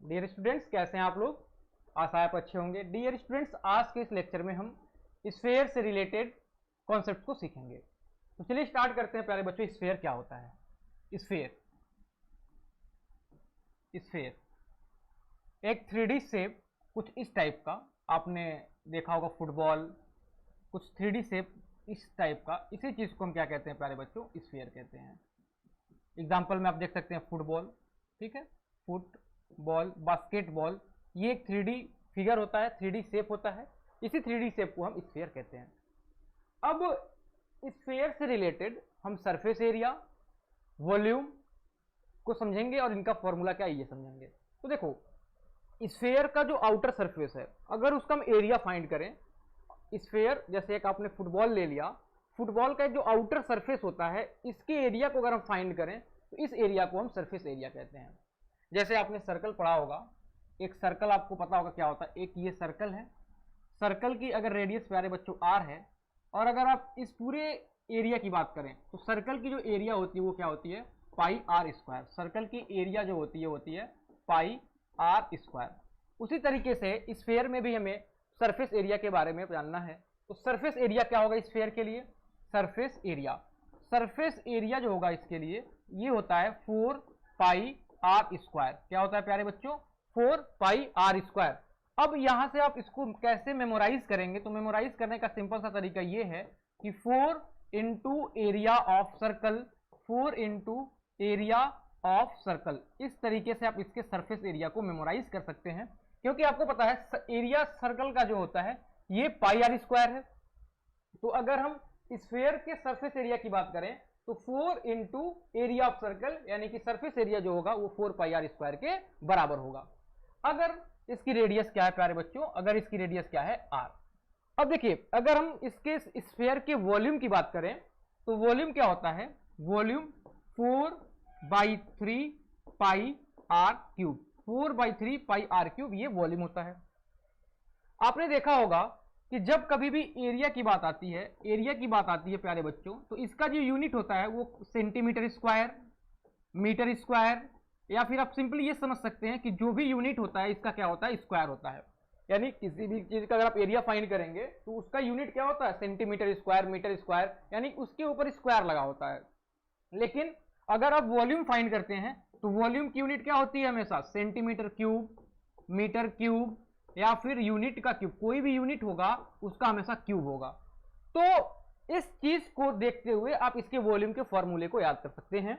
Dear students, कैसे हैं आप लोग? आशा है आप अच्छे होंगे। डियर स्टूडेंट्स, आज के इस लेक्चर में हम स्फीयर से रिलेटेड कॉन्सेप्ट को सीखेंगे। तो चलिए स्टार्ट करते हैं प्यारे बच्चों। स्फीयर क्या होता है? स्फीयर एक 3D शेप कुछ इस टाइप का, आपने देखा होगा फुटबॉल, कुछ 3D शेप इस टाइप का, इसी चीज को हम क्या कहते हैं प्यारे बच्चों? स्फीयर कहते हैं। एग्जाम्पल में आप देख सकते हैं फुटबॉल, ठीक है, फुटबॉल, बास्केटबॉल, ये एक 3D फिगर होता है, 3D शेप होता है। इसी 3D शेप को हम स्फीयर कहते हैं। अब स्फीयर से रिलेटेड हम सरफेस एरिया, वॉल्यूम को समझेंगे और इनका फॉर्मूला क्या है ये समझेंगे। तो देखो, स्फीयर का जो आउटर सरफेस है, अगर उसका हम एरिया फाइंड करें, स्फीयर जैसे एक आपने फुटबॉल ले लिया, फुटबॉल का जो आउटर सरफेस होता है, इसके एरिया को अगर हम फाइंड करें तो इस एरिया को हम सरफेस एरिया कहते हैं। जैसे आपने सर्कल पढ़ा होगा, एक सर्कल आपको पता होगा क्या होता है। एक ये सर्कल है, सर्कल की अगर रेडियस प्यारे बच्चों r है, और अगर आप इस पूरे एरिया की बात करें तो सर्कल की जो एरिया होती है वो क्या होती है? पाई आर स्क्वायर। सर्कल की एरिया जो होती है पाई आर स्क्वायर। उसी तरीके से स्फीयर में भी हमें सरफेस एरिया के बारे में जानना है। तो सरफेस एरिया क्या होगा स्फीयर के लिए? सरफेस एरिया जो होगा इसके लिए ये होता है 4 पाई आर स्क्वायर। क्या होता है प्यारे बच्चों? 4 पाई आर स्क्वायर। अब यहां से आप इसको कैसे मेमोराइज करेंगे? तो मेमोराइज करने का सिंपल सा तरीका ये है कि 4 into area of circle, 4 into area of circle. इस तरीके से आप इसके सरफेस एरिया को मेमोराइज कर सकते हैं, क्योंकि आपको पता है एरिया सर्कल का जो होता है ये पाई आर स्क्वायर है। तो अगर हम स्फीयर के सरफेस एरिया की बात करें तो 4 इंटू एरिया ऑफ सर्कल, यानी कि सरफेस एरिया जो होगा वो 4 पाई आर स्क्वायर के बराबर होगा। अगर इसकी रेडियस क्या है प्यारे बच्चों? अगर इसकी रेडियस क्या है? r। अब देखिए, अगर हम इसके स्फीयर के वॉल्यूम की बात करें तो वॉल्यूम क्या होता है? Volume 4/3 pi are cube, 4/3 pi are cube, ये वॉल्यूम होता है। आपने देखा होगा कि जब कभी भी एरिया की बात आती है प्यारे बच्चों, तो इसका जो यूनिट होता है वो सेंटीमीटर स्क्वायर, मीटर स्क्वायर, या फिर आप सिंपली ये समझ सकते हैं कि जो भी यूनिट होता है इसका क्या होता है? स्क्वायर होता है। यानी किसी भी चीज का अगर आप एरिया फाइंड करेंगे तो उसका यूनिट क्या होता है? सेंटीमीटर स्क्वायर, मीटर स्क्वायर, यानी उसके ऊपर स्क्वायर लगा होता है। लेकिन अगर आप वॉल्यूम फाइंड करते हैं तो वॉल्यूम की यूनिट क्या होती है? हमेशा सेंटीमीटर क्यूब, मीटर क्यूब, या फिर यूनिट का क्यूब, कोई भी यूनिट होगा उसका हमेशा क्यूब होगा। तो इस चीज को देखते हुए आप इसके वॉल्यूम के फॉर्मूले को याद कर सकते हैं,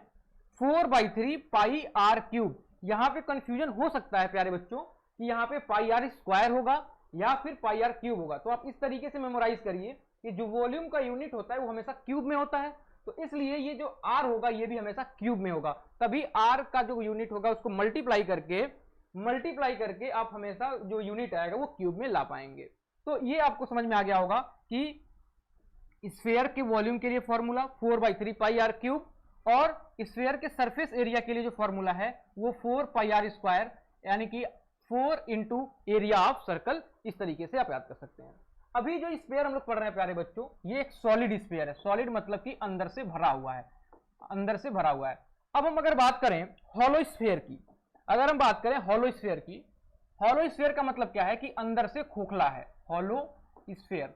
4/3 पाई आर क्यूब। यहां पे कंफ्यूजन हो सकता है प्यारे बच्चों कि यहां पे पाई आर स्क्वायर होगा या फिर पाई आर क्यूब होगा। तो आप इस तरीके से मेमोराइज करिए कि जो वॉल्यूम का यूनिट होता है वो हमेशा क्यूब में होता है, तो इसलिए ये जो आर होगा ये भी हमेशा क्यूब में होगा। तभी आर का जो यूनिट होगा उसको मल्टीप्लाई करके आप हमेशा जो यूनिट आएगा वो क्यूब में ला पाएंगे। तो ये आपको समझ में आ गया होगा कि स्फीयर के वॉल्यूम के लिए फॉर्मूला 4/3 पाई आर क्यूब, और स्फीयर के सरफेस एरिया के लिए जो फॉर्मूला है वो 4 पाई आर स्क्वायर, यानी कि 4 इंटू एरिया ऑफ सर्कल। इस तरीके से आप याद कर सकते हैं। अभी जो स्फीयर हम लोग पढ़ रहे हैं प्यारे बच्चों, ये एक सॉलिड स्फीयर है। सॉलिड मतलब कि अंदर से भरा हुआ है, अब हम अगर बात करें हॉलो स्फीयर की, अगर हम बात करें हॉलो स्फीयर का मतलब क्या है? कि अंदर से खोखला है। हॉलो स्फीयर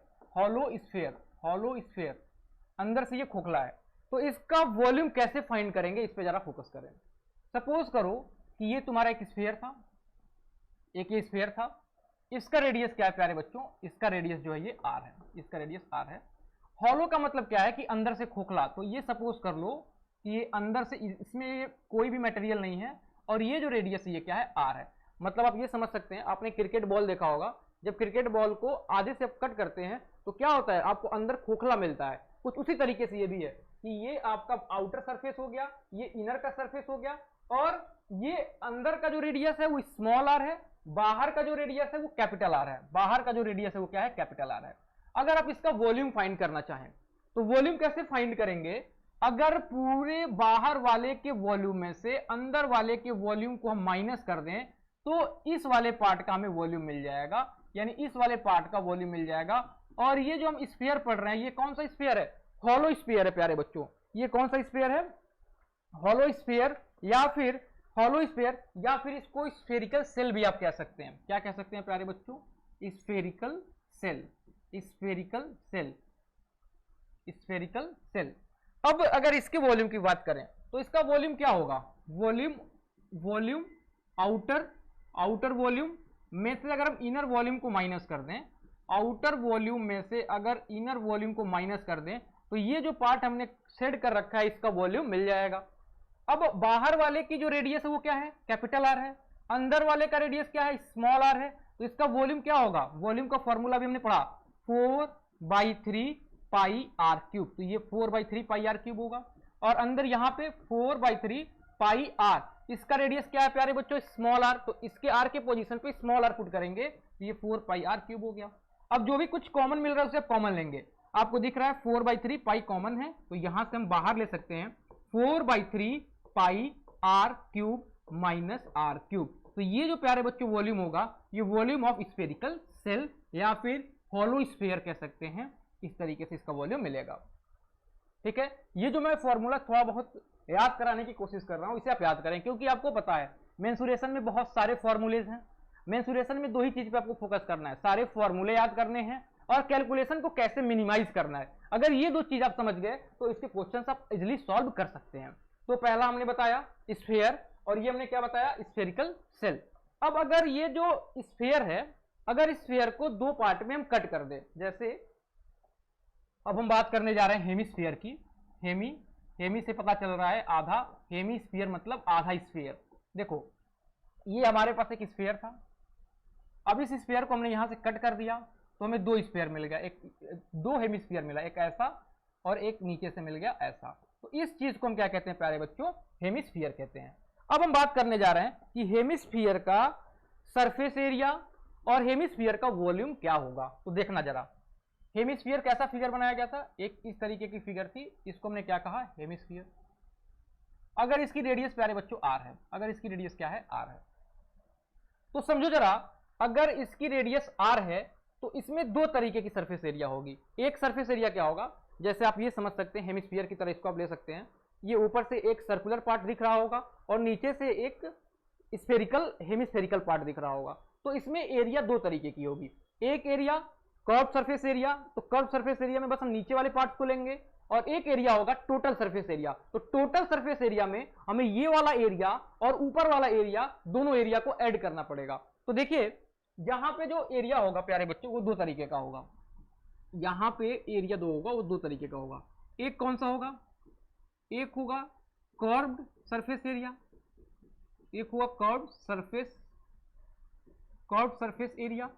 अंदर से ये खोखला है। तो इसका वॉल्यूम कैसे फाइंड करेंगे, इस पे जरा फोकस करें। सपोज करो कि ये तुम्हारा एक स्फीयर था, इसका रेडियस क्या है प्यारे बच्चों? इसका रेडियस जो है ये r है, इसका रेडियस r है। हॉलो का मतलब क्या है? कि अंदर से खोखला। तो ये सपोज कर लो कि ये अंदर से, इसमें कोई भी मटेरियल नहीं है, और ये जो रेडियस ये क्या है? r है। मतलब आप ये समझ सकते हैं, आपने क्रिकेट बॉल देखा होगा, जब क्रिकेट बॉल को आधे से कट करते हैं तो क्या होता है? आपको अंदर खोखला मिलता है। कुछ उसी तरीके से ये भी है कि ये आपका आउटर सरफेस हो गया, ये इनर का सरफेस हो गया, और ये अंदर का जो रेडियस है वो स्मॉल r है, बाहर का जो रेडियस है वो कैपिटल R है। बाहर का जो रेडियस है वो क्या है? कैपिटल R है। अगर आप इसका वॉल्यूम फाइंड करना चाहें तो वॉल्यूम कैसे फाइंड करेंगे? अगर पूरे बाहर वाले के वॉल्यूम में से अंदर वाले के वॉल्यूम को हम माइनस कर दें तो इस वाले पार्ट का हमें वॉल्यूम मिल जाएगा, यानी इस वाले पार्ट का वॉल्यूम मिल जाएगा। और ये जो हम स्फीयर पढ़ रहे हैं ये कौन सा स्फीयर है? हॉलो स्फीयर है प्यारे बच्चों। ये कौन सा स्फीयर है? हॉलो स्फीयर, या फिर हॉलो स्फीयर, या फिर इसको स्फेरिकल सेल भी आप कह सकते हैं। क्या कह सकते हैं प्यारे बच्चों? Spherical shell, spherical shell, spherical shell. अब अगर इसके वॉल्यूम की बात करें तो इसका वॉल्यूम क्या होगा? वॉल्यूम आउटर वॉल्यूम में से अगर हम इनर वॉल्यूम को माइनस कर दें, आउटर वॉल्यूम में से अगर इनर वॉल्यूम को माइनस कर दें, तो ये जो पार्ट हमने सेट कर रखा है इसका वॉल्यूम मिल जाएगा। अब बाहर वाले की जो रेडियस है वो क्या है? कैपिटल आर है। अंदर वाले का रेडियस क्या है? स्मॉल आर है। तो इसका वॉल्यूम क्या होगा? वॉल्यूम का फॉर्मूला भी हमने पढ़ा, 4/3 पाई आर क्यूब। तो ये 4/3 पाई आर क्यूब होगा, और अंदर यहां पे 4/3 पाई आर। इसका रेडियस क्या है प्यारे बच्चों? Small r. तो इसके आर के पोजीशन पे स्मॉल आर पुट करेंगे तो ये 4 पाई आर क्यूब हो गया। अब जो भी कुछ कॉमन मिल रहा है उसे कॉमन लेंगे। आपको दिख रहा है 4/3 पाई कॉमन है, तो यहां से हम बाहर ले सकते हैं 4/3 pi are cube minus are cube. तो ये जो प्यारे बच्चों वॉल्यूम होगा, ये वॉल्यूम ऑफ स्फेरिकल सेल या फिर हॉलो स्फीयर कह सकते हैं। इस तरीके से इसका वॉल्यूम मिलेगा। ठीक है, ये जो मैं फॉर्मूला थोड़ा बहुत याद कराने की कोशिश कर रहा हूं, इसे आप याद करें, क्योंकि आपको पता है मेंसुरेशन में बहुत सारे फॉर्मूलेज हैं। मेंसुरेशन में दो ही चीज पे आपको फोकस करना है, सारे फॉर्मूले याद करने हैं और कैलकुलेशन को कैसे मिनिमाइज करना है। अगर ये दो चीज आप समझ गए तो इसके क्वेश्चंस आप इजिली सॉल्व कर सकते हैं। तो पहला हमने बताया स्फीयर, और ये हमने क्या बताया? Spherical shell. अब अगर ये जो स्फीयर है, अगर इस स्फीयर को दो पार्ट में हम कट कर दे, जैसे अब हम बात करने जा रहे हैं हेमिस्फीयर की। हेमी से पता चल रहा है आधा, हेमिस्फीयर मतलब आधा स्फीयर। देखो ये हमारे पास एक स्फीयर था, अब इस स्फीयर को हमने यहां से कट कर दिया तो हमें दो स्फीयर मिल गया, दो हेमिस्फीयर मिला, एक ऐसा और एक नीचे से मिल गया ऐसा। तो इस चीज को हम क्या कहते हैं प्यारे बच्चों? हेमिस्फीयर कहते हैं। अब हम बात करने जा रहे हैं कि हेमिस्फीयर का सरफेस एरिया और हेमिस्फीयर का वॉल्यूम क्या होगा। तो देखना जरा, हेमिस्फीयर कैसा फिगर बनाया गया था? एक इस तरीके की फिगर थी, इसको हमने क्या कहा? हेमिस्फीयर। अगर इसकी रेडियस प्यारे बच्चों आर है, अगर इसकी रेडियस क्या है? आर है, तो समझो जरा, अगर इसकी रेडियस आर है तो इसमें दो तरीके की सरफेस एरिया होगी। एक सरफेस एरिया क्या होगा? जैसे आप ये समझ सकते हैं, हेमिस्फीयर की तरह इसको आप ले सकते हैं, ये ऊपर से एक सर्कुलर पार्ट दिख रहा होगा और नीचे से एक स्फेरिकल हेमिस्फेरिकल पार्ट दिख रहा होगा। तो इसमें एरिया दो तरीके की होगी। एक एरिया कर्व सरफेस एरिया, तो कर्व सरफेस एरिया में बस हम नीचे वाले पार्ट को लेंगे, और एक एरिया होगा टोटल सरफेस एरिया। तो टोटल सरफेस एरिया में हमें ये वाला एरिया और ऊपर वाला एरिया, दोनों एरिया को ऐड करना पड़ेगा। तो देखिए यहां पे जो एरिया होगा प्यारे बच्चों वो दो तरीके का होगा। यहां पे एरिया दो होगा, वो दो तरीके का होगा। एक कौन सा होगा? एक होगा कर्व्ड सरफेस एरिया, एक हुआ कर्व्ड सरफेस एरिया,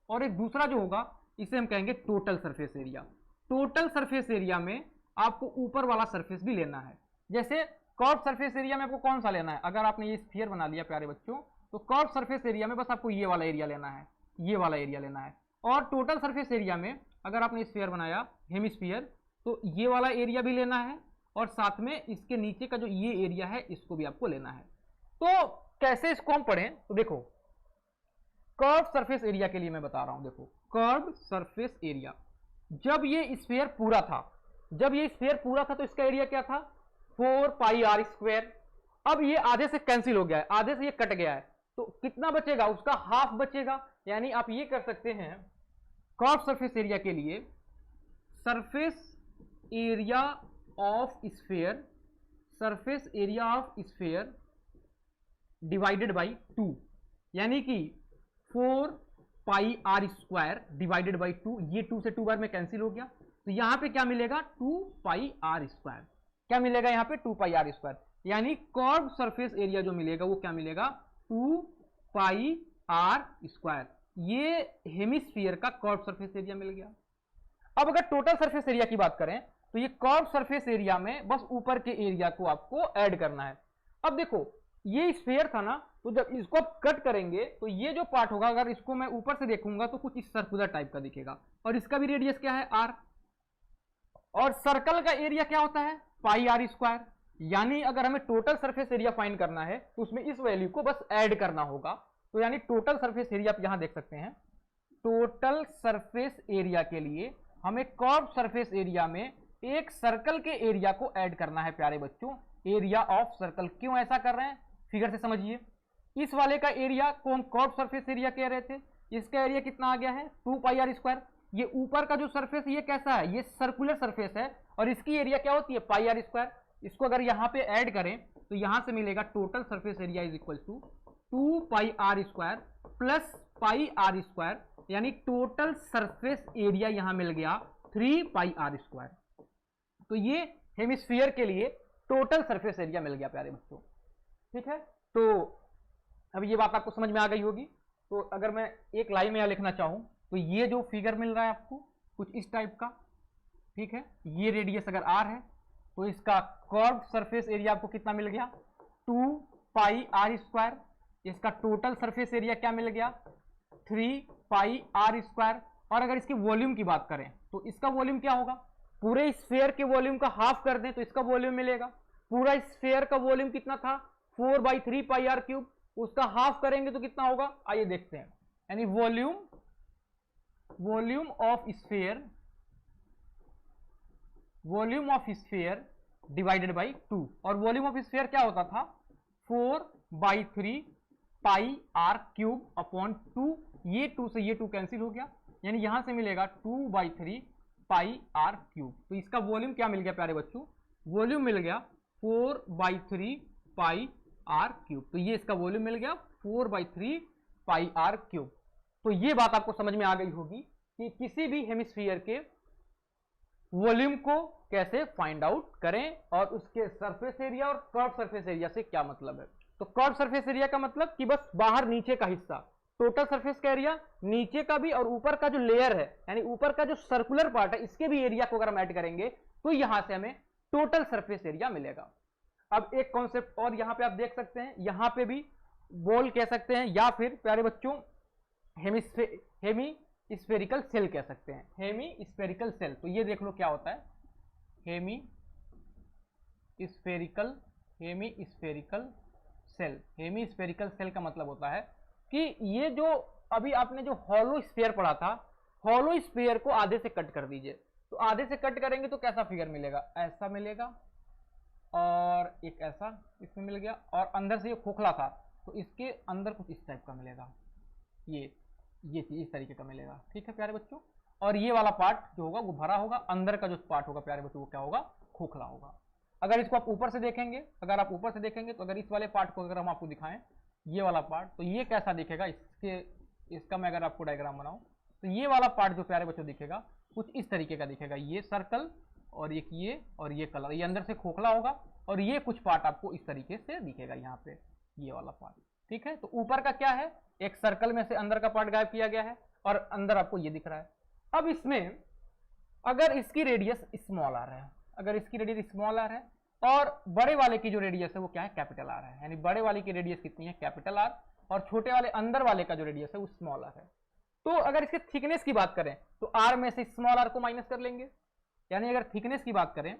और एक दूसरा जो होगा इसे हम कहेंगे total surface area. Total surface area में आपको ऊपर वाला सरफेस भी लेना है। जैसे कर्व सरफेस एरिया में आपको कौन सा लेना है? अगर आपने ये स्फीयर बना लिया प्यारे बच्चों, तो कर्व सरफेस एरिया में बस आपको ये वाला एरिया लेना है, ये वाला एरिया लेना है। और टोटल सरफेस एरिया में अगर आपने स्फीयर बनाया हेमिस्फीयर, तो ये वाला एरिया भी लेना है और साथ में इसके नीचे का जो ये एरिया है इसको भी आपको लेना है। तो कैसे इसको हम पढ़ें? तो देखो कर्व सरफेस एरिया के लिए मैं बता रहा हूं। देखो कर्व सरफेस एरिया, जब ये स्फीयर पूरा था, तो इसका एरिया क्या था? 4 पाई आर स्क्वायर। अब ये आधे से कैंसिल हो गया है, आधे से ये कट गया है, तो कितना बचेगा? उसका हाफ बचेगा। यानी आप ये कर सकते हैं कर्व सरफेस एरिया के लिए, surface area of sphere divided by 2, यानी कि 4 पाई आर स्क्वायर डिवाइडेड बाई 2। ये 2 से 2 बार में कैंसिल हो गया, तो यहां पे क्या मिलेगा? 2 पाई आर स्क्वायर। क्या मिलेगा यहां पे? 2 पाई आर स्क्वायर। यानी कर्व सरफेस एरिया जो मिलेगा वो क्या मिलेगा? 2 पाई आर स्क्वायर। ये हेमिस्फीयर का कर्व सरफेस एरिया मिल गया। अब अगर टोटल सरफेस एरिया की बात करें तो ये कर्व सरफेस एरिया में बस ऊपर के एरिया को आपको ऐड करना है। अब देखो ये स्फीयर था ना, तो जब इसको आप कट करेंगे तो ये जो पार्ट होगा, अगर इसको मैं ऊपर से देखूंगा तो कुछ इस सर्कुलर टाइप का दिखेगा, और इसका भी रेडियस क्या है? आर। और सर्कल का एरिया क्या होता है? पाई आर स्क्वायर। यानी अगर हमें टोटल सरफेस एरिया फाइंड करना है तो उसमें इस वैल्यू को बस ऐड करना होगा। तो यानी टोटल सरफेस एरिया आप यहां देख सकते हैं, टोटल सरफेस एरिया के लिए हमें कर्व सरफेस एरिया में एक सर्कल के एरिया को ऐड करना है प्यारे बच्चों, एरिया ऑफ सर्कल। क्यों ऐसा कर रहे हैं? फिगर से समझिए, इस वाले का एरिया को हम कर्व सरफेस एरिया कह रहे थे, इसका एरिया कितना आ गया है 2 पाई आर स्क्वायर। ये ऊपर का जो सरफेस ये कैसा है, ये सर्कुलर सरफेस है और इसकी एरिया क्या होती है पाई आर स्क्वायर। इसको अगर यहां पे ऐड करें तो यहां से मिलेगा total surface area is equal to 2 pi r square plus pi r square, यानी टोटल सरफेस एरिया यहां मिल गया 3 पाई आर स्क्वायर। तो ये हेमिस्फीयर के लिए टोटल सरफेस एरिया मिल गया प्यारे बच्चों। ठीक है, तो अब ये बात आपको समझ में आ गई होगी। तो अगर मैं एक लाइन में यहां लिखना चाहूं तो ये जो फिगर मिल रहा है आपको कुछ इस टाइप का, ठीक है, ये रेडियस अगर आर है तो इसका कर्व सरफेस एरिया आपको कितना मिल गया 2 पाई आर स्क्वायर। इसका टोटल सरफेस एरिया क्या मिल गया 3 पाई आर स्क्वायर। और अगर इसकी वॉल्यूम की बात करें तो इसका वॉल्यूम क्या होगा, पूरे स्फीयर के वॉल्यूम का हाफ कर दें तो इसका वॉल्यूम मिलेगा। पूरा स्फीयर का वॉल्यूम कितना था 4/3 पाई आर क्यूब, उसका हाफ करेंगे तो कितना होगा, आइए देखते हैं। यानी volume of sphere divided by 2, और वॉल्यूम ऑफ स्फीयर क्या होता था 4/3 पाई आर क्यूब अपॉन 2। ये 2 से ये 2 कैंसिल हो गया, यानी यहां से मिलेगा 2/3 पाई आर क्यूब। तो इसका वॉल्यूम क्या मिल गया प्यारे बच्चों, वॉल्यूम मिल गया 4/3 पाई आर क्यूब। तो ये इसका वॉल्यूम मिल गया 4/3 पाई आर क्यूब। तो ये बात आपको समझ में आ गई होगी कि किसी भी हेमिस्फीयर के वॉल्यूम को कैसे फाइंड आउट करें और उसके सरफेस एरिया और कर्व सरफेस एरिया से क्या मतलब है। तो कर्व सरफेस एरिया का मतलब कि बस बाहर नीचे का हिस्सा, टोटल सरफेस का एरिया नीचे का भी और ऊपर का जो लेयर है यानी ऊपर का जो सर्कुलर पार्ट है इसके भी एरिया को अगर हम ऐड करेंगे तो यहां से हमें टोटल सरफेस एरिया मिलेगा। अब एक कॉन्सेप्ट और यहां पे आप देख सकते हैं, यहां पे भी बॉल कह सकते हैं या फिर प्यारे बच्चों हेमी स्फेरिकल सेल कह सकते हैं, हेमी स्फेरिकल सेल। तो ये देख लो क्या होता है hemispherical shell. Hemispherical shell का मतलब होता है कि ये जो अभी आपने जो हॉलो स्फीयर पढ़ा था, हॉलो स्फीयर को आधे से कट कर दीजिए। तो आधे से कट करेंगे तो कैसा फिगर मिलेगा, ऐसा मिलेगा और एक ऐसा इसमें मिल गया, और अंदर से ये खोखला था तो इसके अंदर कुछ इस टाइप का मिलेगा, ये चीज इस तरीके का मिलेगा। ठीक है प्यारे बच्चों, और ये वाला पार्ट जो होगा वो भरा होगा, अंदर का जो पार्ट होगा प्यारे बच्चों वो क्या होगा खोखला होगा। अगर इसको आप ऊपर से देखेंगे, तो अगर इस वाले पार्ट को अगर हम आपको दिखाएं, ये वाला पार्ट, तो ये कैसा दिखेगा, इसका मैं अगर आपको डायग्राम बनाऊं तो ये वाला पार्ट जो प्यारे बच्चों दिखेगा कुछ इस तरीके का दिखेगा, ये सर्कल और एक ये और ये कलर, ये अंदर से खोखला होगा और ये कुछ पार्ट आपको इस तरीके से दिखेगा यहाँ पे, ये वाला पार्ट। ठीक है, तो ऊपर का क्या है, एक सर्कल में से अंदर का पार्ट गायब किया गया है और अंदर आपको ये दिख रहा है। अब इसमें अगर इसकी रेडियस स्मॉल आर है, और बड़े वाले की जो रेडियस है वो क्या है कैपिटल आर है, यानी बड़े वाले की रेडियस कितनी है कैपिटल आर, और छोटे वाले अंदर वाले का जो रेडियस है वो स्मॉल आर है। तो अगर इसके थिकनेस की बात करें तो आर में से स्मॉल आर को माइनस कर लेंगे, यानी अगर थिकनेस की बात करें,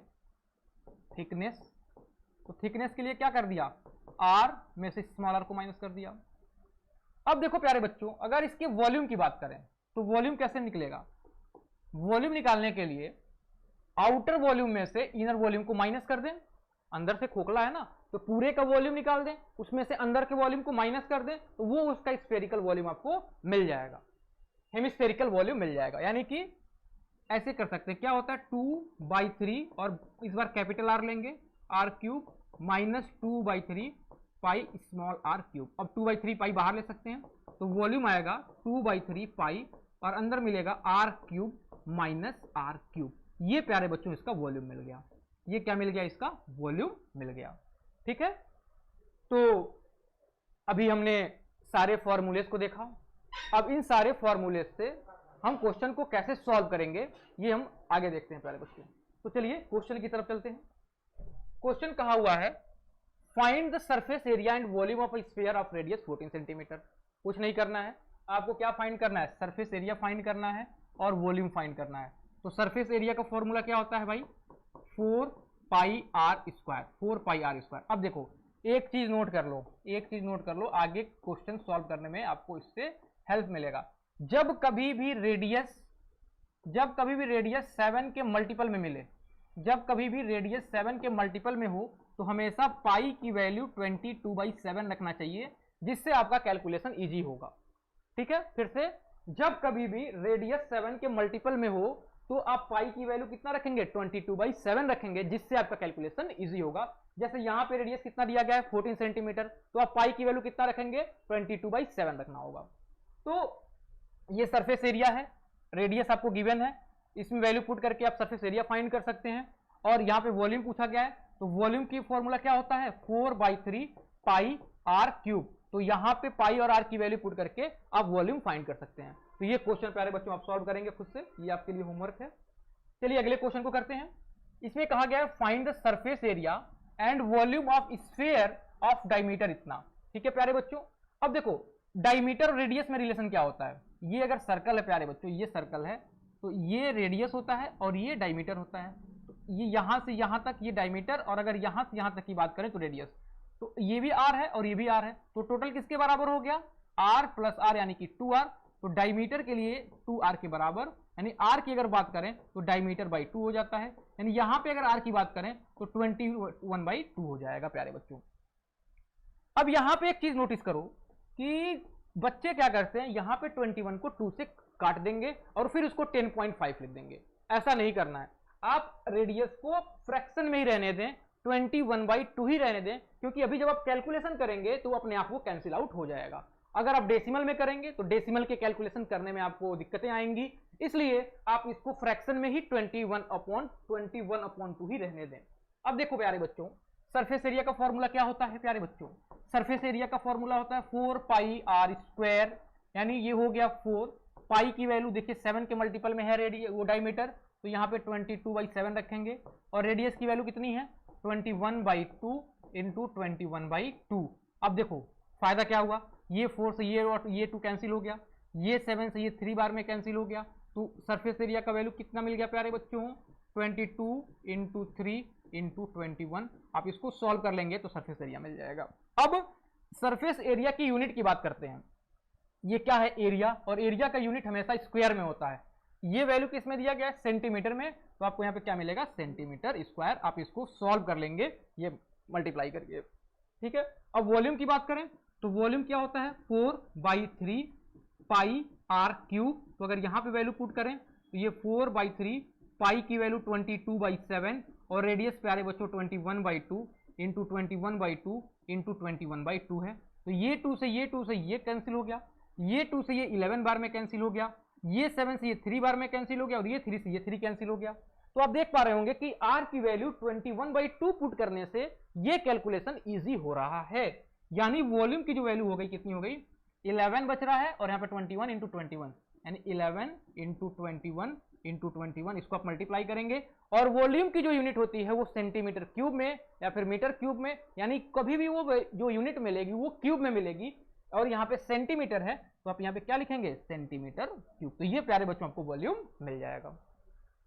तो थिकनेस के लिए क्या कर दिया, आर में से स्मॉल आर को माइनस कर दिया। अब देखो प्यारे बच्चों, अगर इसके वॉल्यूम की बात करें तो वॉल्यूम कैसे निकलेगा, वॉल्यूम निकालने के लिए आउटर वॉल्यूम में से इनर वॉल्यूम को माइनस कर दें, अंदर से खोखला है ना तो पूरे का वॉल्यूम निकाल दें, उसमें से अंदर के वॉल्यूम को माइनस कर दें तो वो उसका स्फेरिकल वॉल्यूम आपको मिल जाएगा, हेमिस्फेरिकल वॉल्यूम मिल जाएगा। यानी कि ऐसे कर सकते हैं, क्या होता है 2/3 और इस बार कैपिटल आर लेंगे r cube minus 2/3 pi small r cube. अब 2/3 पाई बाहर ले सकते हैं तो वॉल्यूम आएगा 2/3 पाई और अंदर मिलेगा r cube minus are cube. ये प्यारे बच्चों इसका वॉल्यूम मिल गया, ये क्या मिल गया, इसका वॉल्यूम मिल गया। ठीक है, तो अभी हमने सारे फॉर्मूलेस को देखा। अब इन सारे फॉर्मूलेस से हम क्वेश्चन को कैसे सॉल्व करेंगे ये हम आगे देखते हैं प्यारे बच्चों। तो चलिए क्वेश्चन की तरफ चलते हैं। क्वेश्चन कहा हुआ है find the surface area and volume of a sphere of radius 14 centimetre. कुछ नहीं करना है, आपको क्या फाइंड करना है, सरफेस एरिया फाइंड करना है और वॉल्यूम फाइंड करना है। तो सरफेस एरिया का फॉर्मूला क्या होता है भाई, 4 पाई आर स्क्वायर। अब देखो एक चीज नोट कर लो, आगे क्वेश्चन सॉल्व करने में आपको इससे हेल्प मिलेगा। जब कभी भी रेडियस 7 के मल्टीपल में मिले, जब कभी भी रेडियस 7 के मल्टीपल में हो तो हमेशा पाई की वैल्यू 22/7 रखना चाहिए, जिससे आपका कैलकुलेशन इजी होगा। ठीक है, फिर से, जब कभी भी रेडियस 7 के मल्टीपल में हो तो आप पाई की वैल्यू कितना रखेंगे, 22/7 रखेंगे, जिससे आपका कैलकुलेशन इजी होगा। जैसे यहां पे रेडियस कितना दिया गया है, 14 सेंटीमीटर, तो आप पाई की वैल्यू कितना रखेंगे, 22/7 रखना होगा। तो ये सरफेस एरिया है, रेडियस आपको गिवन है, इसमें वैल्यू पुट करके आप सरफेस एरिया फाइंड कर सकते हैं। और यहाँ पे वॉल्यूम पूछा गया है, तो वॉल्यूम की फॉर्मूला क्या होता है, 4/3 पाई आर क्यूब। तो यहाँ पे पाई और आर की वैल्यू पुट करके आप वॉल्यूम फाइंड कर सकते हैं। तो ये क्वेश्चन प्यारे बच्चों आप सॉल्व करेंगे खुद से, ये आपके लिए होमवर्क है। चलिए अगले क्वेश्चन को करते हैं। इसमें कहा गया है find the surface area and volume of sphere of diameter इतना। ठीक है प्यारे बच्चों, अब देखो डायमीटर और रेडियस में रिलेशन क्या होता है। ये अगर सर्कल है प्यारे बच्चों, ये सर्कल है, तो ये रेडियस होता है और ये डायमीटर होता है। तो ये यहां से यहां तक ये डायमीटर, और अगर यहां से यहां तक की बात करें तो रेडियस। तो ये भी आर है और ये भी आर है, तो टोटल किसके बराबर हो गया, आर प्लस आर यानी कि 2r। तो डायमीटर के लिए 2r के बराबर, यानी r की अगर बात करें तो डायमीटर बाई 2 हो जाता है, यानी यहां पे अगर r की बात करें तो 21/2 हो जाएगा प्यारे बच्चों। अब यहां पे एक चीज नोटिस करो कि बच्चे क्या करते हैं, यहां पे 21 को 2 से काट देंगे और फिर उसको 10.5 लिख देंगे। ऐसा नहीं करना है, आप रेडियस को फ्रैक्शन में ही रहने दें, 21/2 ही रहने दें, क्योंकि अभी जब आप कैलकुलेशन करेंगे तो अपने आप को कैंसिल आउट हो जाएगा। अगर आप डेसिमल में करेंगे तो डेसिमल के कैलकुलेशन करने में आपको दिक्कतें आएंगी, इसलिए आप इसको फ्रैक्शन में ही 21/2 ही रहने दें। अब देखो प्यारे बच्चों, सरफेस एरिया का फॉर्मूला क्या होता है प्यारे बच्चों, सरफेस एरिया का फॉर्मूला होता है 4πr², यानी ये हो गया 4 पाई की वैल्यू देखिए 7 के मल्टीपल में है रेडियस वो डायमीटर, तो यहाँ पे 22/7 रखेंगे, और रेडियस की वैल्यू कितनी है 21/2 इंटू 21/2। अब देखो फायदा क्या हुआ, ये 4 से ये और ये 2 कैंसिल हो गया, ये 7 से ये 3 बार में कैंसिल हो गया, तो सरफेस एरिया का वैल्यू कितना मिल गया प्यारे बच्चों, 22 इंटू 3 इंटू 21। आप इसको सॉल्व कर लेंगे तो सरफेस एरिया मिल जाएगा। अब सरफेस एरिया की यूनिट की बात करते हैं। ये क्या है, एरिया, और एरिया का यूनिट हमेशा स्क्वायर में होता है। ये वैल्यू किसमें दिया गया है, सेंटीमीटर में, तो आपको यहाँ पे क्या मिलेगा, सेंटीमीटर स्क्वायर। आप इसको सॉल्व कर लेंगे ये मल्टीप्लाई करके। ठीक है, अब वॉल्यूम की बात करें तो वॉल्यूम क्या होता है 4/3 पाई आर क्यूब। तो अगर यहाँ पे वैल्यू पुट करें तो ये 4/3 पाई की वैल्यू 22/7 और रेडियस प्यारे बच्चों 21/2 इंटू 21/2 इंटू 21/2 है। तो ये 2 से ये कैंसिल हो गया, ये 2 से ये 11 बार में कैंसिल हो गया, ये 7 से ये 3 बार में कैंसिल हो गया, और ये 3 से ये 3 कैंसिल हो गया। तो आप देख पा रहे होंगे कि r की वैल्यू 21/2 पुट करने से ये कैलकुलेशन इजी हो रहा है। यानी वॉल्यूम की जो वैल्यू हो गई कितनी हो गई, 11 बच रहा है, और यहाँ पे 21 इंटू 21 यानी 11 इंटू 21 इंटू 21, इसको आप मल्टीप्लाई करेंगे, और वॉल्यूम की जो यूनिट होती है वो सेंटीमीटर क्यूब में या फिर मीटर क्यूब में, यानी कभी भी वो जो यूनिट मिलेगी वो क्यूब में मिलेगी, और यहाँ पे सेंटीमीटर है तो आप यहाँ पे क्या लिखेंगे, सेंटीमीटर क्यूब। तो ये प्यारे बच्चों आपको वॉल्यूम मिल जाएगा।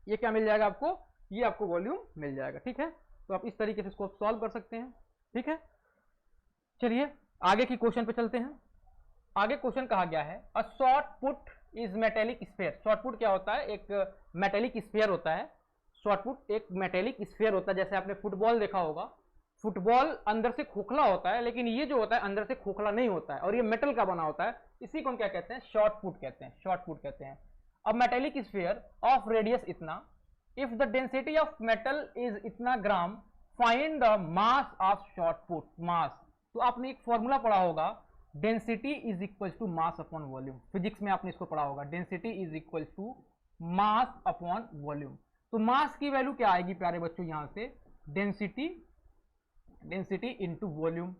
ये क्या मिल जाएगा आपको, ये आपको वॉल्यूम मिल जाएगा। ठीक है, तो आप इस तरीके से इसको सॉल्व कर सकते हैं। ठीक है, चलिए आगे की क्वेश्चन पे चलते हैं। आगे क्वेश्चन कहा गया है a short put is metallic sphere. Short put क्या होता है, एक मेटेलिक स्फीयर होता है। शॉर्ट पुट एक मेटेलिक स्फीयर होता है, जैसे आपने फुटबॉल देखा होगा, फुटबॉल अंदर से खोखला होता है, लेकिन ये जो होता है अंदर से खोखला नहीं होता है, और ये मेटल का बना होता है। इसी को हम क्या कहते हैं, शॉर्ट पुट कहते हैं, शॉर्ट पुट कहते हैं। अब मेटेलिक स्फीयर ऑफ रेडियस इतना, if the density of metal is इतना gram, find the mass of shot put. Mass, तो आपने एक फॉर्मूला पढ़ा होगा, density is equal to mass upon volume. Physics में आपने इसको पढ़ा होगा, density is equal to mass upon volume. तो मास की वैल्यू क्या आएगी प्यारे बच्चों, यहां से डेंसिटी इंटू वॉल्यूम,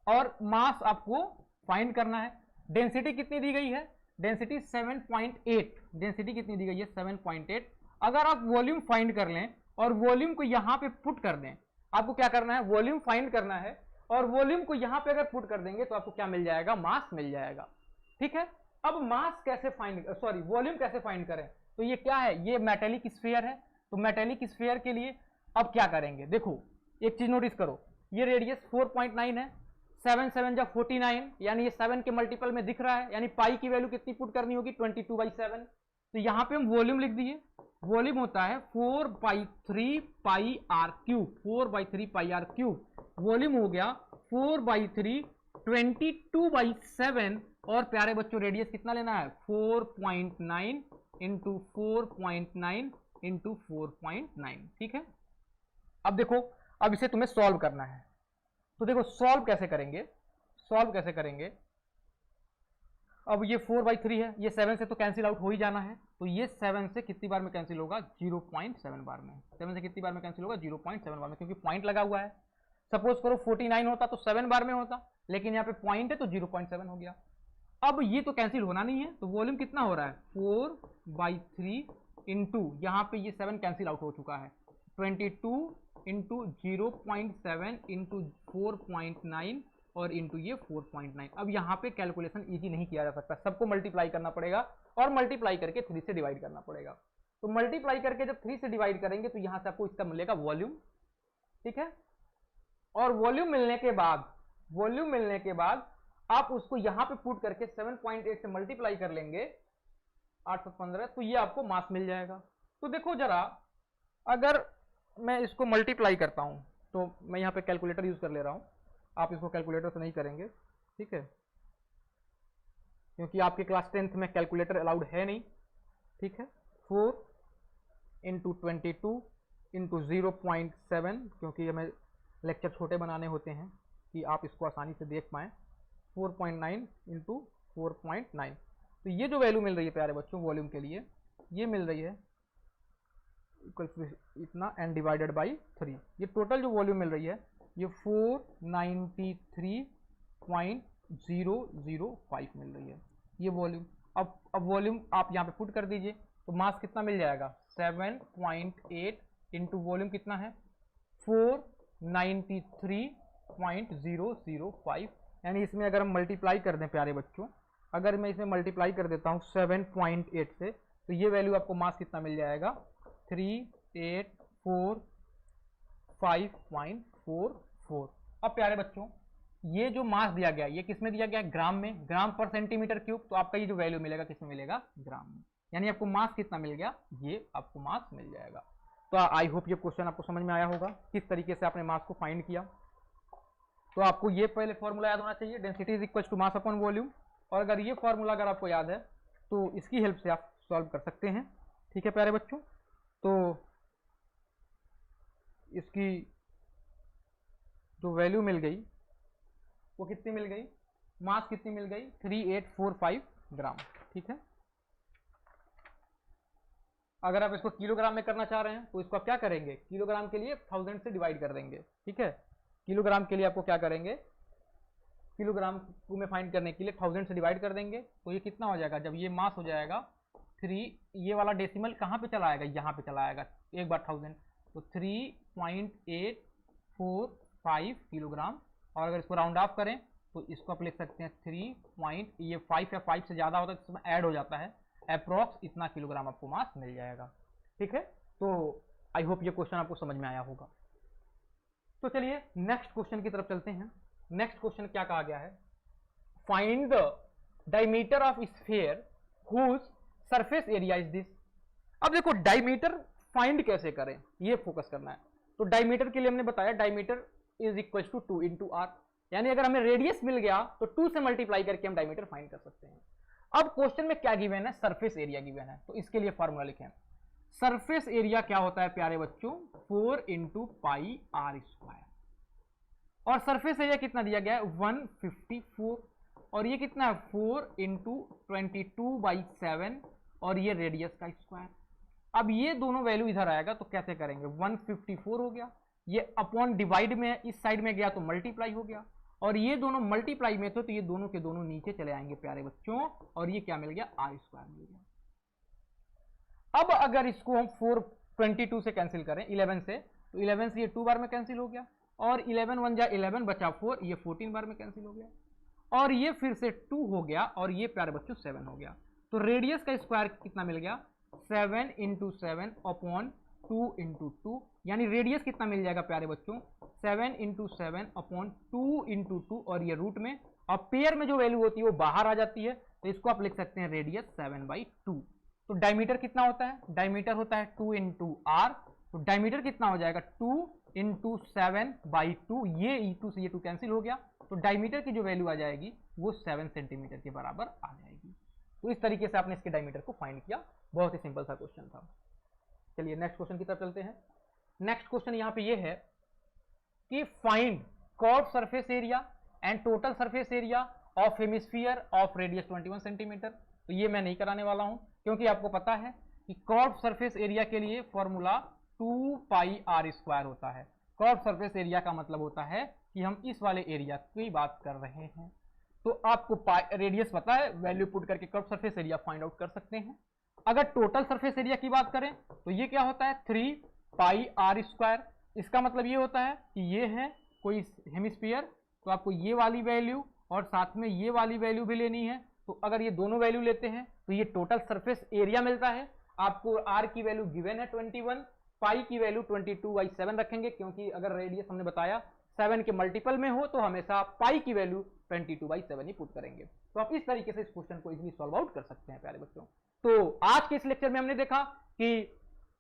और मास आपको फाइंड करना है। डेंसिटी कितनी दी गई है, डेंसिटी 7.8, डेंसिटी कितनी दी गई है 7.8। अगर आप वॉल्यूम फाइंड कर लें और वॉल्यूम को यहां पे पुट कर दें, आपको क्या करना है, वॉल्यूम फाइंड करना है, और वॉल्यूम को यहां पे अगर पुट कर देंगे तो आपको क्या मिल जाएगा, मास मिल जाएगा। ठीक है, अब मास कैसे फाइंड, सॉरी वॉल्यूम कैसे फाइंड करें, तो ये क्या है, ये मेटेलिक स्फीयर है। तो मेटेलिक स्फीयर के लिए अब क्या करेंगे, देखो एक चीज नोटिस करो, ये रेडियस 4.9 है, 7 7 जा 49, यानी ये 7 के मल्टीपल में दिख रहा है, यानी पाई की वैल्यू कितनी पुट करनी होगी 22/7। तो यहां पे हम वॉल्यूम लिख दिए, वॉल्यूम होता है 4/3 pi are cube, 4/3 pi are cube. Volume हो गया 4/3 22/7, और प्यारे बच्चों रेडियस कितना लेना है 4.9 इंटू 4.9 इंटू 4.9, ठीक है। अब देखो, अब इसे तुम्हें सॉल्व करना है, तो देखो सॉल्व कैसे करेंगे, सॉल्व कैसे करेंगे। अब ये 4/3 है, ये 7 से तो कैंसिल आउट हो ही जाना है, तो ये 7 से कितनी बार में कैंसिल होगा 0.7 बार में, 7 से कितनी बार में कैंसिल होगा 0.7 बार में, क्योंकि पॉइंट लगा हुआ है। सपोज करो 49 होता तो 7 बार में होता, लेकिन यहाँ पे पॉइंट है तो 0.7 हो गया। अब ये तो कैंसिल होना नहीं है, तो वॉल्यूम कितना हो रहा है 4/3 इंटू, यहाँ पे ये 7 कैंसिल आउट हो चुका है, 22 इंटू 0.7 इंटू 4.9 और इंटू ये 4.9। अब यहाँ पे कैलकुलेशन इजी नहीं किया जा सकता, सबको मल्टीप्लाई करना पड़ेगा, और मल्टीप्लाई करके 3 से डिवाइड करना पड़ेगा। तो मल्टीप्लाई करके जब 3 से डिवाइड करेंगे तो यहाँ से आपको इसका मिलेगा वॉल्यूम, ठीक है। और वॉल्यूम मिलने के बाद, वॉल्यूम मिलने के बाद आप उसको यहाँ पे पुट करके 7.8 से मल्टीप्लाई कर लेंगे 815, तो ये आपको मास मिल जाएगा। तो देखो जरा, अगर मैं इसको मल्टीप्लाई करता हूं, तो मैं यहाँ पे कैलकुलेटर यूज कर ले रहा हूं, आप इसको कैलकुलेटर से नहीं करेंगे, ठीक है, क्योंकि आपके क्लास 10th में कैलकुलेटर अलाउड है नहीं, ठीक है। 4 इंटू 22 इंटू 0.7, क्योंकि हमें लेक्चर छोटे बनाने होते हैं कि आप इसको आसानी से देख पाएँ, 4.9 इंटू 4.9। तो ये जो वैल्यू मिल रही है प्यारे बच्चों वॉल्यूम के लिए, ये मिल रही है इतना एंड डिवाइडेड बाई 3। ये टोटल जो वॉल्यूम मिल रही है ये 493.005 मिल रही है, ये वॉल्यूम। अब वॉल्यूम आप यहाँ पे पुट कर दीजिए, तो मास कितना मिल जाएगा 7.8 इंटू वॉल्यूम कितना है 493.005, यानी इसमें अगर हम मल्टीप्लाई कर दें प्यारे बच्चों, अगर मैं इसमें मल्टीप्लाई कर देता हूँ 7.8 से, तो ये वैल्यू आपको मास कितना मिल जाएगा 3845.44। अब प्यारे बच्चों ये जो मास दिया गया ये किस में दिया गया है ग्राम में, ग्राम पर सेंटीमीटर क्यूब, तो आपका ये जो वैल्यू मिलेगा किस में मिलेगा ग्राम में, यानी आपको मास कितना मिल गया, ये आपको मास मिल जाएगा। तो आई होप ये क्वेश्चन आपको समझ में आया होगा किस तरीके से आपने मास को फाइंड किया। तो आपको ये पहले फॉर्मूला याद होना चाहिए, density is equal to mass upon volume, और अगर ये फॉर्मूला अगर आपको याद है तो इसकी हेल्प से आप सॉल्व कर सकते हैं, ठीक है प्यारे बच्चों। तो इसकी जो वैल्यू मिल गई वो कितनी मिल गई, मास कितनी मिल गई 3845 ग्राम, ठीक है। अगर आप इसको किलोग्राम में करना चाह रहे हैं तो इसको आप क्या करेंगे, किलोग्राम के लिए 1000 से डिवाइड कर देंगे, ठीक है। किलोग्राम के लिए आपको क्या करेंगे, किलोग्राम को में फाइंड करने के लिए 1000 से डिवाइड कर देंगे, तो ये कितना हो जाएगा, जब ये मास हो जाएगा 3, ये वाला डेसिमल कहाँ पे चला आएगा, यहाँ पे चला आएगा एक बार 1000, तो 3.845 किलोग्राम। और अगर इसको राउंड ऑफ करें तो इसको आप लिख सकते हैं 3. ये 5 या 5 से ज़्यादा होता है तो इसमें ऐड हो जाता है, अप्रॉक्स इतना किलोग्राम आपको मास मिल जाएगा, ठीक है। तो आई होप ये क्वेश्चन आपको समझ में आया होगा। तो चलिए नेक्स्ट क्वेश्चन की तरफ चलते हैं। नेक्स्ट क्वेश्चन क्या कहा गया है, find the diameter of sphere whose surface area is this. अब देखो डायमीटर फाइंड कैसे करें ये फोकस करना है। तो डायमीटर के लिए हमने बताया diameter is equal to 2 into r, यानी अगर हमें रेडियस मिल गया तो 2 से मल्टीप्लाई करके हम डायमीटर फाइंड कर सकते हैं। अब क्वेश्चन में क्या गिवन है, सरफेस एरिया गिवन है, तो इसके लिए फॉर्मूला लिखें। सरफेस एरिया क्या होता है प्यारे बच्चों 4 इंटू पाई आर स्क्वायर, और सरफेस एरिया कितना दिया गया है 154, और ये कितना है 4 इंटू 22/7, और ये रेडियस का स्क्वायर। अब ये दोनों वैल्यू इधर आएगा तो कैसे करेंगे, 154 हो गया, ये अपॉन डिवाइड में इस साइड में गया तो मल्टीप्लाई हो गया, और ये दोनों मल्टीप्लाई में थे तो ये दोनों के दोनों नीचे चले आएंगे प्यारे बच्चों, और ये क्या मिल गया आर स्क्वायर मिल गया। अब अगर इसको हम 422 से कैंसिल करें 11 से, तो 11 से ये 2 बार में कैंसिल हो गया, और 11 1 जा 11 बचा 4, ये 14 बार में कैंसिल हो गया, और ये फिर से 2 हो गया, और ये प्यारे बच्चों 7 हो गया। तो रेडियस का स्क्वायर कितना मिल गया 7 इंटू 7 अपॉन 2 इंटू 2, यानी रेडियस कितना मिल जाएगा प्यारे बच्चों 7 इंटू 7 अपॉन 2 इंटू 2, और ये रूट में, और पेयर में जो वैल्यू होती है वो बाहर आ जाती है, तो इसको आप लिख सकते हैं रेडियस 7/2। तो डायमीटर कितना होता है, डायमीटर होता है 2 इंटू आर, तो डायमीटर कितना हो जाएगा 2 इंटू 7/2, ये E2 से ये 2 कैंसिल हो गया, तो डायमीटर की जो वैल्यू आ जाएगी वो 7 सेंटीमीटर के बराबर आ जाएगी। तो इस तरीके से आपने इसके डायमीटर को फाइंड किया, बहुत ही सिंपल सा क्वेश्चन था। चलिए नेक्स्ट क्वेश्चन की तरफ चलते हैं। नेक्स्ट क्वेश्चन यहाँ पे ये है कि find curve surface area and total surface area of hemisphere of radius 21 centimetre. तो ये मैं नहीं कराने वाला हूं, क्योंकि आपको पता है कि कर्व सरफेस एरिया के लिए फॉर्मूला 2πr² होता है। कर्व सरफेस एरिया का मतलब होता है कि हम इस वाले एरिया की बात कर रहे हैं। तो आपको रेडियस पता है, वैल्यू पुट करके curve surface area find out कर सकते हैं। अगर टोटल सरफेस एरिया की बात करें तो ये क्या होता है 3πr²। इसका मतलब ये होता है कि ये है कोई हेमिस्फीयर, तो आपको ये वाली वैल्यू और साथ में ये वाली वैल्यू भी लेनी है। तो अगर ये दोनों वैल्यू लेते हैं तो ये टोटल सरफेस एरिया मिलता है। आपको आर की वैल्यू गिवन है 21, पाई की वैल्यू 22/7 रखेंगे, क्योंकि अगर रेडियस हमने बताया 7 के मल्टीपल में हो तो हमेशा पाई की वैल्यू 22/7 ही पुट करेंगे। तो आप इस तरीके से इस क्वेश्चन को इजीली सॉल्व आउट कर सकते हैं प्यारे बच्चों। तो आज के इस लेक्चर में हमने देखा कि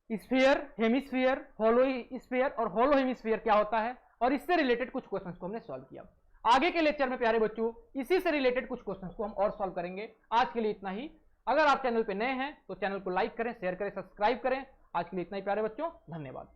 स्फीयर, हेमिस्फीयर, होलो स्फीयर और होलो हेमिस्फीयर क्या होता है, और इससे रिलेटेड कुछ क्वेश्चंस को हमने सॉल्व किया। आगे के लेक्चर में प्यारे बच्चों इसी से रिलेटेड कुछ क्वेश्चंस को हम और सॉल्व करेंगे। आज के लिए इतना ही। अगर आप चैनल पे नए हैं तो चैनल को लाइक करें, शेयर करें, सब्सक्राइब करें। आज के लिए इतना ही प्यारे बच्चों, धन्यवाद।